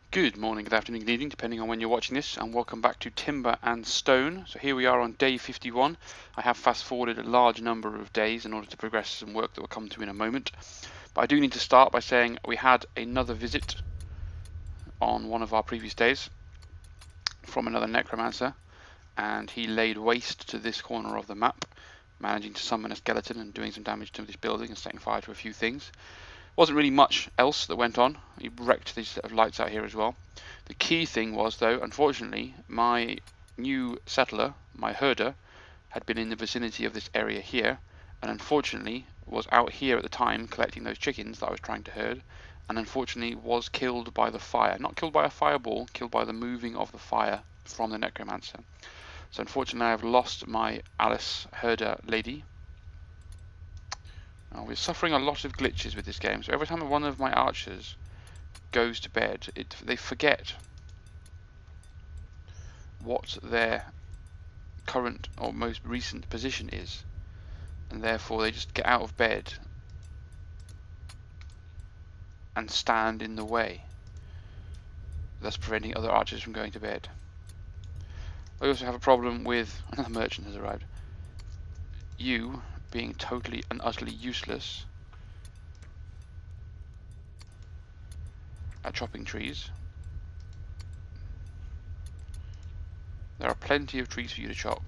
Good morning, good afternoon, good evening, depending on when you're watching this, and welcome back to Timber and Stone. So here we are on day 51. I have fast forwarded a large number of days in order to progress some work that we'll come to in a moment. But I do need to start by saying we had another visit on one of our previous days from another necromancer, and he laid waste to this corner of the map, managing to summon a skeleton and doing some damage to this building and setting fire to a few things. Wasn't really much else that went on. He wrecked these set of lights out here as well. The key thing was, though, unfortunately, my new settler, my herder, had been in the vicinity of this area here, and unfortunately was out here at the time collecting those chickens that I was trying to herd, and unfortunately was killed by the fire. Not killed by a fireball, killed by the moving of the fire from the necromancer. So unfortunately I have lost my Alice herder lady. We're suffering a lot of glitches with this game, so every time one of my archers goes to bed, they forget what their current or most recent position is, and therefore they just get out of bed and stand in the way, thus preventing other archers from going to bed. I also have a problem with another merchant has arrived. You being totally and utterly useless at chopping trees. There are plenty of trees for you to chop.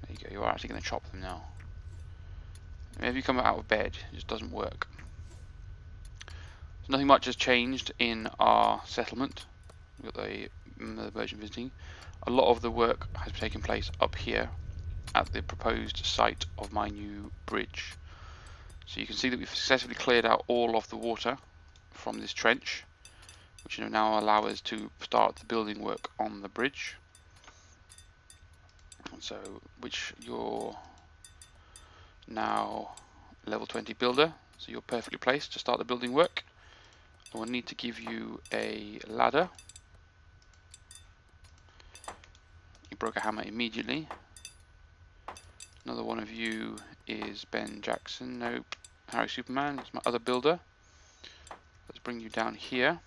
There you go, you are actually going to chop them now. If you come out of bed, it just doesn't work. So nothing much has changed in our settlement. We've got the merchant visiting. A lot of the work has taken place up here at the proposed site of my new bridge. So you can see that we've successfully cleared out all of the water from this trench, which will now allow us to start the building work on the bridge. So, which you're now level 20 builder, so you're perfectly placed to start the building work. I will need to give you a ladder. You broke a hammer immediately. Another one of you is Ben Jackson. Nope. Harry Superman. That's my other builder. Let's bring you down here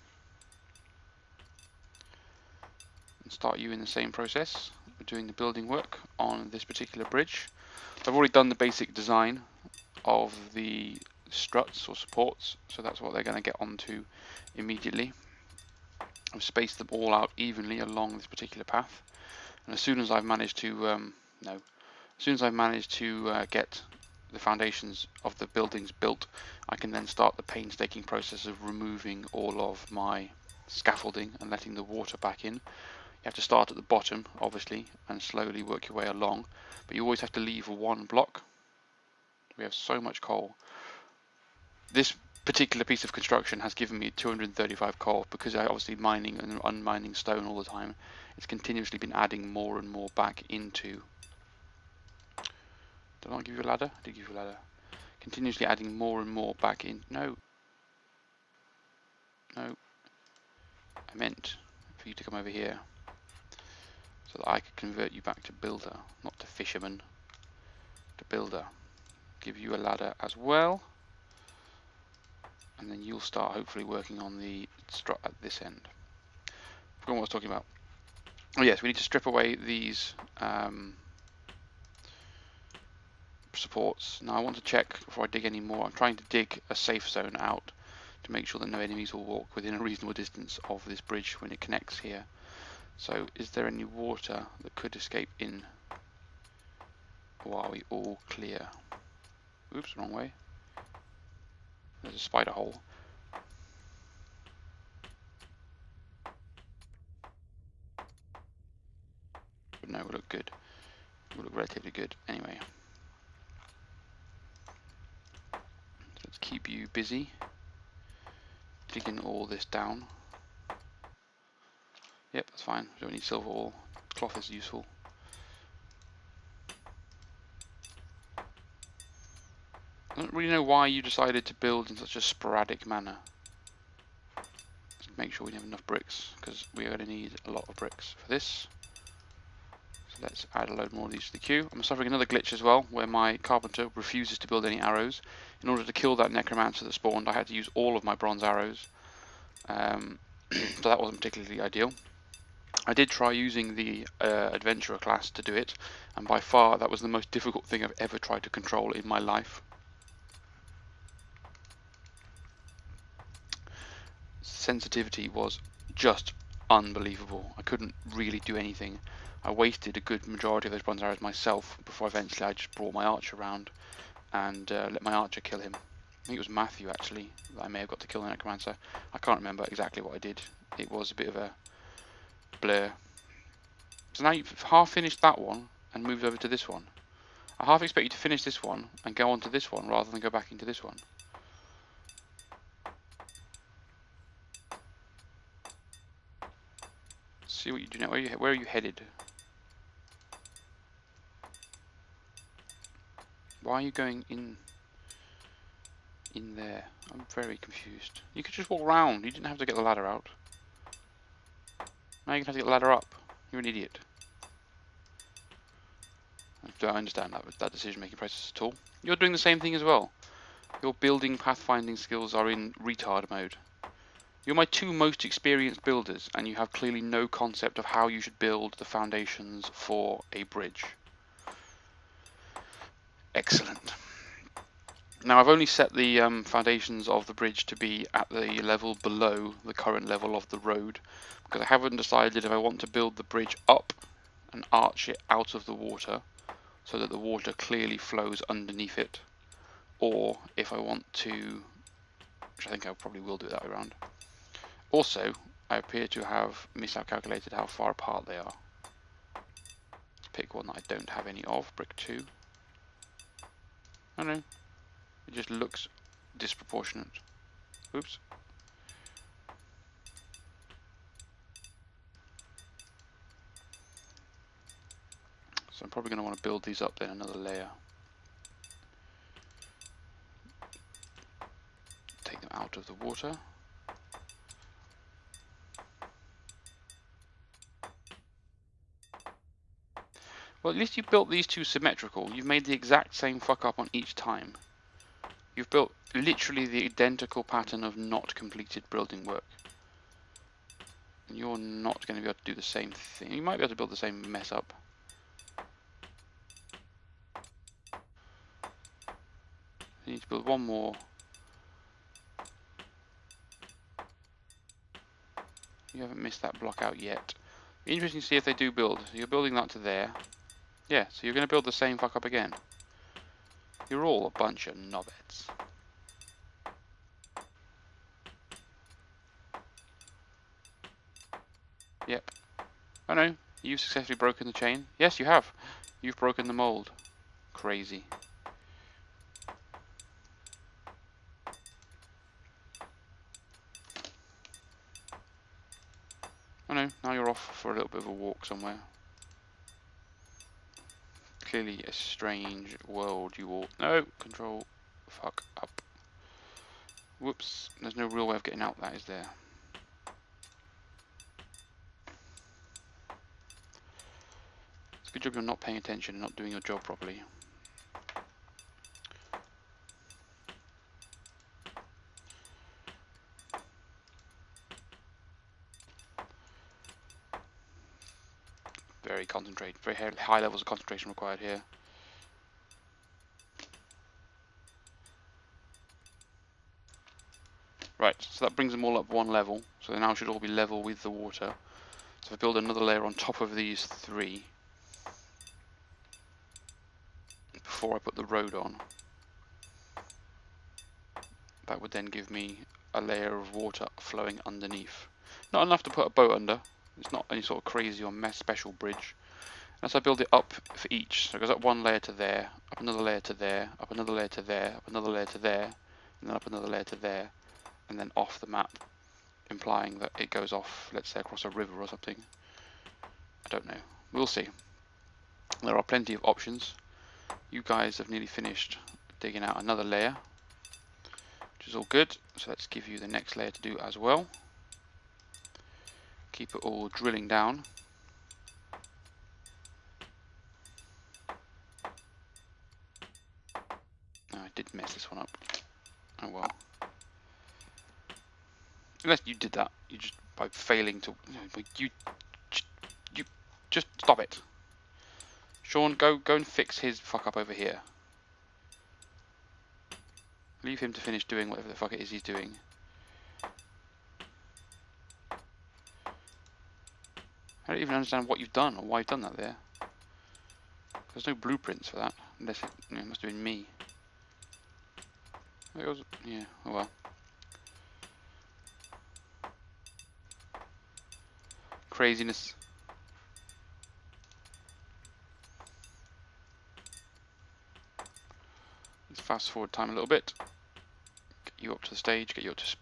and start you in the same process. We're doing the building work on this particular bridge. I've already done the basic design of the struts or supports, so that's what they're going to get onto immediately. I've spaced them all out evenly along this particular path, and as soon as I've managed to get the foundations of the buildings built, I can then start the painstaking process of removing all of my scaffolding and letting the water back in. You have to start at the bottom, obviously, and slowly work your way along, but you always have to leave one block. We have so much coal. This particular piece of construction has given me 235 coal because I obviously mining and unmining stone all the time. It's continuously been adding more and more back into. Did I not give you a ladder? I did give you a ladder. Continuously adding more and more back in. No. No. I meant for you to come over here so that I could convert you back to builder, not to fisherman, to builder. Give you a ladder as well, and then you'll start hopefully working on the strut at this end. I forgot what I was talking about. Oh yes, we need to strip away these supports. Now I want to check before I dig any more. I'm trying to dig a safe zone out to make sure that no enemies will walk within a reasonable distance of this bridge when it connects here. So is there any water that could escape in, or are we all clear? Oops, wrong way. There's a spider hole. But no, we look good. We look relatively good anyway. So let's keep you busy digging all this down. Yep, that's fine. We don't need silver ore. Cloth is useful. I don't really know why you decided to build in such a sporadic manner. Let's make sure we have enough bricks, because we are going to need a lot of bricks for this. So let's add a load more of these to the queue. I'm suffering another glitch as well, where my carpenter refuses to build any arrows. In order to kill that necromancer that spawned, I had to use all of my bronze arrows. So that wasn't particularly ideal. I did try using the adventurer class to do it, and by far that was the most difficult thing I've ever tried to control in my life. Sensitivity was just unbelievable. I couldn't really do anything. I wasted a good majority of those bronze arrows myself before eventually I just brought my archer around and let my archer kill him. I think it was Matthew actually that I may have got to kill the necromancer. I can't remember exactly what I did. It was a bit of a blur. So now you've half finished that one and moved over to this one. I half expect you to finish this one and go on to this one rather than go back into this one. See what you do now. Where are you headed? Why are you going in there? I'm very confused. You could just walk around. You didn't have to get the ladder out. Now you're going to have to get the ladder up. You're an idiot. I don't understand that decision-making process at all. You're doing the same thing as well. Your building pathfinding skills are in retard mode. You're my two most experienced builders, and you have clearly no concept of how you should build the foundations for a bridge. Excellent. Now I've only set the foundations of the bridge to be at the level below the current level of the road, because I haven't decided if I want to build the bridge up and arch it out of the water so that the water clearly flows underneath it, or if I want to, which I think I probably will do it that way around. Also, I appear to have miscalculated how far apart they are. Let's pick one that I don't have any of, brick 2. Oh no, it just looks disproportionate. Oops. So I'm probably going to want to build these up then another layer. Take them out of the water. Well, at least you built these two symmetrical. You've made the exact same fuck up on each time. You've built literally the identical pattern of not completed building work. And you're not going to be able to do the same thing. You might be able to build the same mess up. You need to build one more. You haven't missed that block out yet. Interesting to see if they do build. So you're building that to there. Yeah, so you're going to build the same fuck up again. You're all a bunch of knobheads. Yep. Oh no, you've successfully broken the chain. Yes, you have. You've broken the mold. Crazy. Oh no, now you're off for a little bit of a walk somewhere. Clearly a strange world you all... No! Control... Fuck up. Whoops. There's no real way of getting out that, is there? It's a good job you're not paying attention and not doing your job properly. Very concentrated, very high levels of concentration required here. Right, so that brings them all up one level, so they now should all be level with the water. So if I build another layer on top of these three before I put the road on, that would then give me a layer of water flowing underneath. Not enough to put a boat under. It's not any sort of crazy or mess special bridge. And so I build it up for each. So it goes up one layer to there, up another layer to there, up another layer to there, up another layer to there, and then up another layer to there, and then off the map, implying that it goes off, let's say, across a river or something. I don't know. We'll see. There are plenty of options. You guys have nearly finished digging out another layer, which is all good. So let's give you the next layer to do as well. Keep it all drilling down. did mess this one up. Oh well. Unless you did that, you just by failing to. You just stop it. Sean, go and fix his fuck up over here. Leave him to finish doing whatever the fuck it is he's doing. I don't even understand what you've done or why you've done that there. There's no blueprints for that, unless it must have been me. It was, yeah, oh well. Craziness. Let's fast forward time a little bit. Get you up to the stage, get you up to...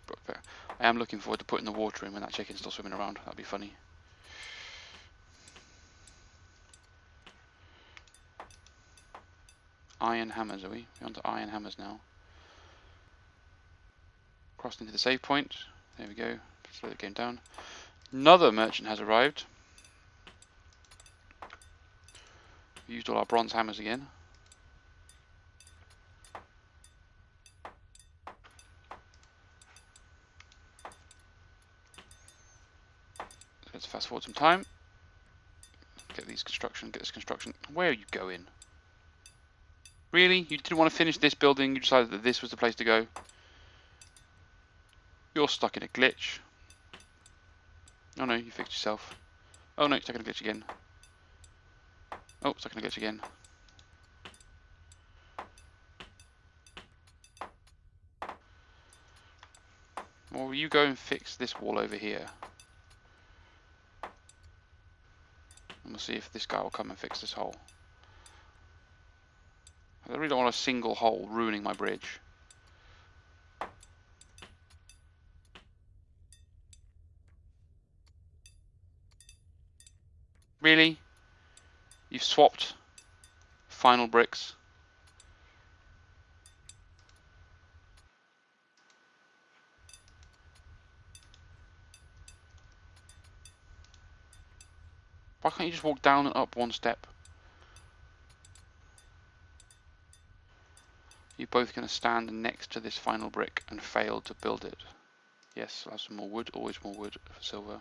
I am looking forward to putting the water in when that chicken's still swimming around. That'd be funny. Iron hammers, are we? We're on to iron hammers now. Crossed into the save point. There we go. Slow the game down. Another merchant has arrived. We used all our bronze hammers again. Let's fast forward some time. Get this construction. Where are you going? Really? You didn't want to finish this building, you decided that this was the place to go? You're stuck in a glitch. Oh no, you fixed yourself. Oh no, stuck in a glitch again. Oh, stuck in a glitch again. Well, you go and fix this wall over here. And we'll see if this guy will come and fix this hole. I really don't want a single hole ruining my bridge. Really? You've swapped final bricks? Why can't you just walk down and up one step? You're both going to stand next to this final brick and fail to build it. Yes, I'll have some more wood. Always more wood for silver.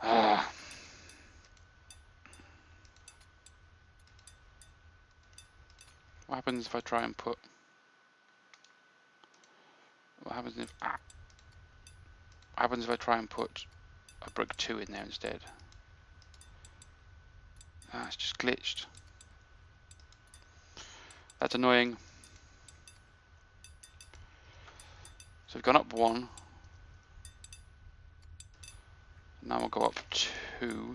Ah. What happens if I try and put... What happens if... What happens if I try and put a brick 2 in there instead? Ah, it's just glitched. That's annoying. So we've gone up 1. Now we'll go up 2.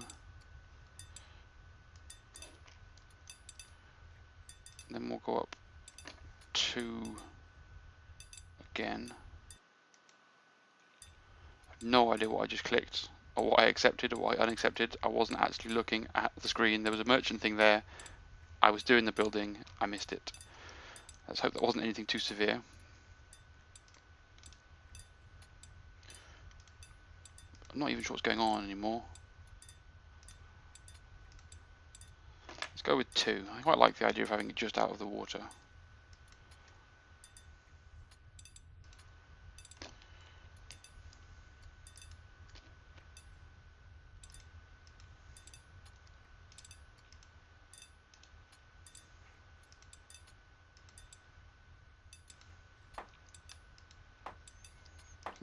Then we'll go up 2 again. I have no idea what I just clicked, or what I accepted, or what I unaccepted. I wasn't actually looking at the screen. There was a merchant thing there. I was doing the building. I missed it. Let's hope that wasn't anything too severe. I'm not even sure what's going on anymore. Let's go with 2. I quite like the idea of having it just out of the water.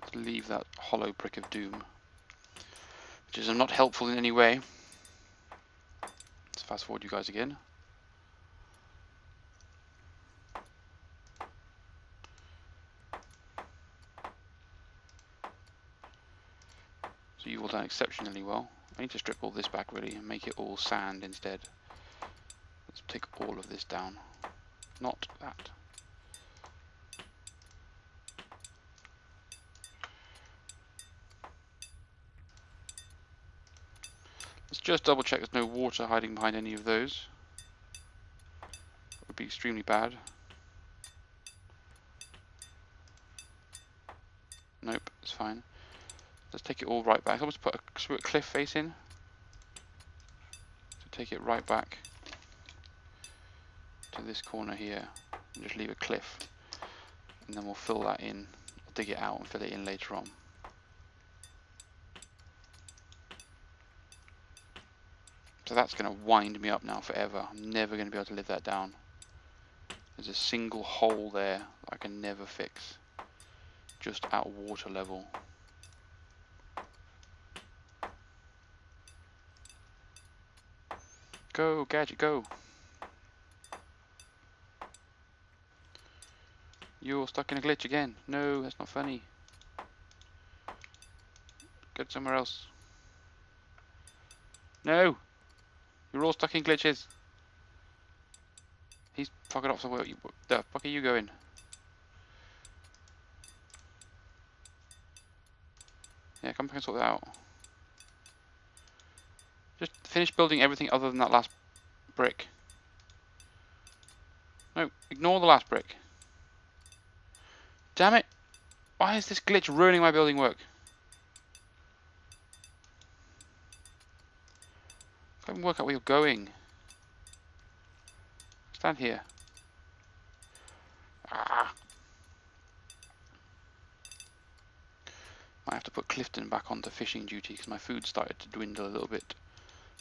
Let's leave that hollow brick of doom, which is not helpful in any way. Let's fast forward you guys again. So you've all done exceptionally well. I need to strip all this back really and make it all sand instead. Let's take all of this down. Not that. Let's just double check there's no water hiding behind any of those. That would be extremely bad. Nope, it's fine. Let's take it all right back. Let's put a cliff face in. take it right back to this corner here and just leave a cliff, and then we'll fill that in, dig it out and fill it in later on. So that's going to wind me up now forever. I'm never going to be able to live that down. There's a single hole there that I can never fix, just at water level. Go, Gadget, go! You're stuck in a glitch again. No, that's not funny. Get somewhere else. No! You're all stuck in glitches. He's fucking off somewhere. Where the fuck are you going? Yeah, come back and sort that out. Just finish building everything other than that last brick. No, ignore the last brick. Damn it! Why is this glitch ruining my building work? I can't even work out where you're going. Stand here. Ah. Might have to put Clifton back onto fishing duty because my food started to dwindle a little bit.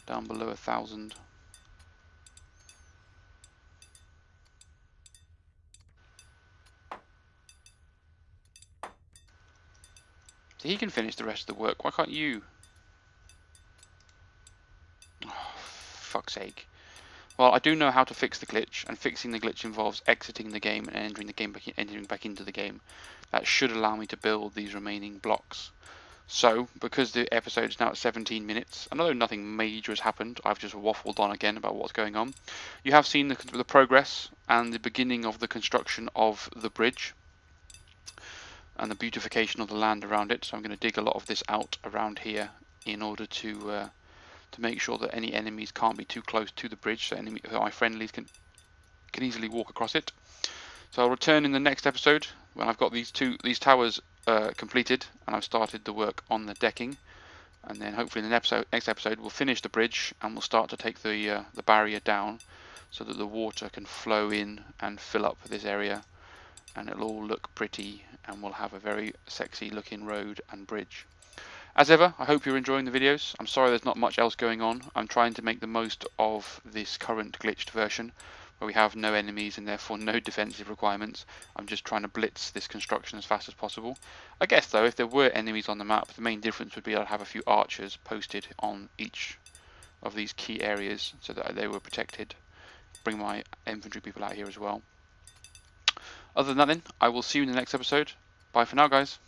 Down below 1,000. So he can finish the rest of the work. Why can't you? Oh, fuck's sake. Well, I do know how to fix the glitch, and fixing the glitch involves exiting the game and entering back into the game. That should allow me to build these remaining blocks. So, because the episode is now at 17 minutes, and although nothing major has happened, I've just waffled on again about what's going on. You have seen the progress and the beginning of the construction of the bridge and the beautification of the land around it. So I'm going to dig a lot of this out around here in order to make sure that any enemies can't be too close to the bridge, so my friendlies can easily walk across it. So I'll return in the next episode when I've got these towers completed and I've started the work on the decking, and then hopefully in the next episode we'll finish the bridge and we'll start to take the barrier down so that the water can flow in and fill up this area, and it'll all look pretty and we'll have a very sexy looking road and bridge. As ever, I hope you're enjoying the videos. I'm sorry there's not much else going on. I'm trying to make the most of this current glitched version where we have no enemies and therefore no defensive requirements. I'm just trying to blitz this construction as fast as possible. I guess though, if there were enemies on the map, the main difference would be I'd have a few archers posted on each of these key areas so that they were protected. Bring my infantry people out here as well. Other than that then, I will see you in the next episode. Bye for now, guys.